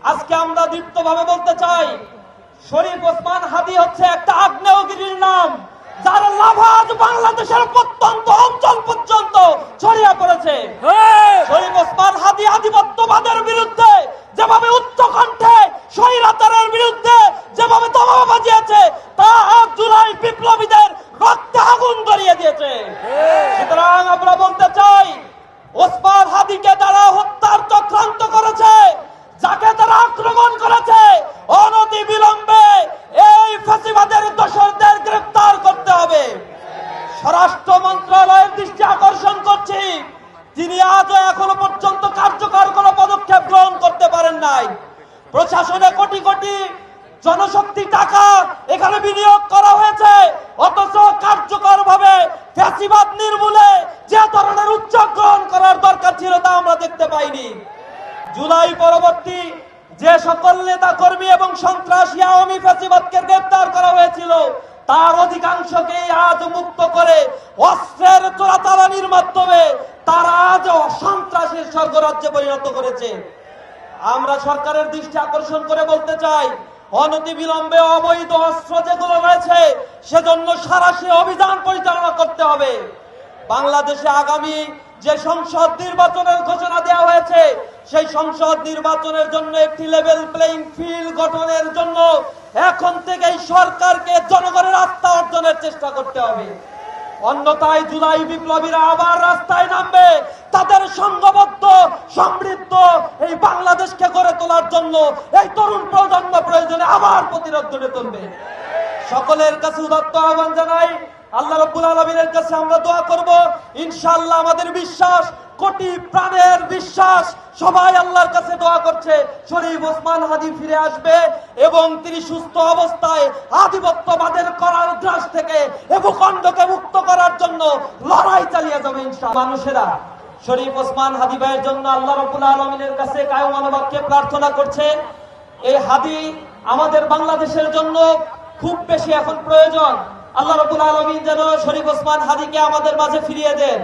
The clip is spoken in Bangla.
আজকে আমরা দীপ্তভাবে বলতে চাই, শরীফ ওসমান হাদী হচ্ছে একটা আগ্নেয়গিরির নাম, যার লাভা আজ বাংলাদেশের প্রত্যন্ত অঞ্চল পর্যন্ত ছড়িয়ে পড়েছে। শরীফ ওসমান হাদী আধিপত্যবাদের বিরুদ্ধে যেভাবে উচ্চকণ্ঠে স্বৈরাচারের বিরুদ্ধে যেভাবে দাবা বাজিয়েছে, তা আজ জুলাই বিপ্লবীদের রক্তে আগুন ধরিয়ে দিয়েছে। সুতরাং আমরা বলতে চাই, ওসমান হাদীকে যারা হত্যার চক্রান্ত করেছে, যাকে তারা আক্রমণ করেছে, অনতি বিলম্বে এই ফ্যাসিবাদের দোষরদের গ্রেফতার করতে হবে। স্বরাষ্ট্র মন্ত্রণালয়ের দৃষ্টি আকর্ষণ করছি, তিনি আজও এখনো পর্যন্ত কার্যকর কোনো পদক্ষেপ গ্রহণ করতে পারেন নাই। প্রশাসনে কোটি কোটি জনশক্তি টাকা এখানে বিনিয়োগ করা হয়েছে, অথচ কার্যকরভাবে ফ্যাসিবাদ নির্মূলে যে ধরনের উদ্যোগ গ্রহণ করার দরকার ছিল তা আমরা দেখতে পাইনি। জুলাই পরবর্তী যে সকল নেতা কর্মী এবং সন্ত্রাসী আওয়ামী ফ্যাসিবাদকে গ্রেফতার করা হয়েছিল, তার অধিকাংশকেই আজ মুক্ত করে অস্ত্রের চোরাচালানির মাধ্যমে তারা আজ সন্ত্রাসীর স্বর্গরাজ্যে পরিণত করেছে। আমরা সরকারের দৃষ্টি আকর্ষণ করে বলতে চাই, অনতি বিলম্বে অবৈধ অস্ত্র যেগুলো রয়েছে সেজন্য সারাশি অভিযান পরিচালনা করতে হবে। বাংলাদেশে আগামী যে সংসদ নির্বাচনের ঘোষণা দেওয়া হয়েছে, সেই সংসদ নির্বাচনের জন্য একটি লেভেল প্লেইং ফিল্ড গঠনের জন্য এখন থেকেই সরকারকে জনগণের আস্থা অর্জনের চেষ্টা করতে হবে। অন্যথায় জুলাই বিপ্লবীরা আবার রাস্তায় নামবে, তাদের সংঘবদ্ধ সমৃদ্ধ এই বাংলাদেশকে গড়ে তোলার জন্য এই তরুণ প্রজন্ম প্রয়োজনে আবার প্রতিরোধ গড়ে তুলবে। সকলের কাছে উদাত্ত আহ্বান জানাই, আল্লাহ রাব্বুল আলামিনের কাছে আমরা দোয়া করব, ইনশাআল্লাহ আমাদের বিশ্বাস, কোটি প্রাণের বিশ্বাস, সবাই আল্লাহর কাছে দোয়া করছে শরীফ ওসমান হাদী ফিরে আসবে এবং তিনি সুস্থ অবস্থায় আধিপত্যবাদের করার গ্রাস থেকে এ ভূখণ্ডকে মুক্ত করার জন্য লড়াই চালিয়ে যাবে ইনশাআল্লাহ। মানুষেরা শরীফ ওসমান হাদী ভাইয়ের জন্য আল্লাহ রাব্বুল আলামিনের কাছে কায়মান বাক্যে প্রার্থনা করছে। এই হাদী আমাদের বাংলাদেশের জন্য খুব বেশি এখন প্রয়োজন। আল্লাহ রাব্বুল আলামিন যেন শরীফ ওসমান হাদীকে আমাদের মাঝে ফিরিয়ে দেন।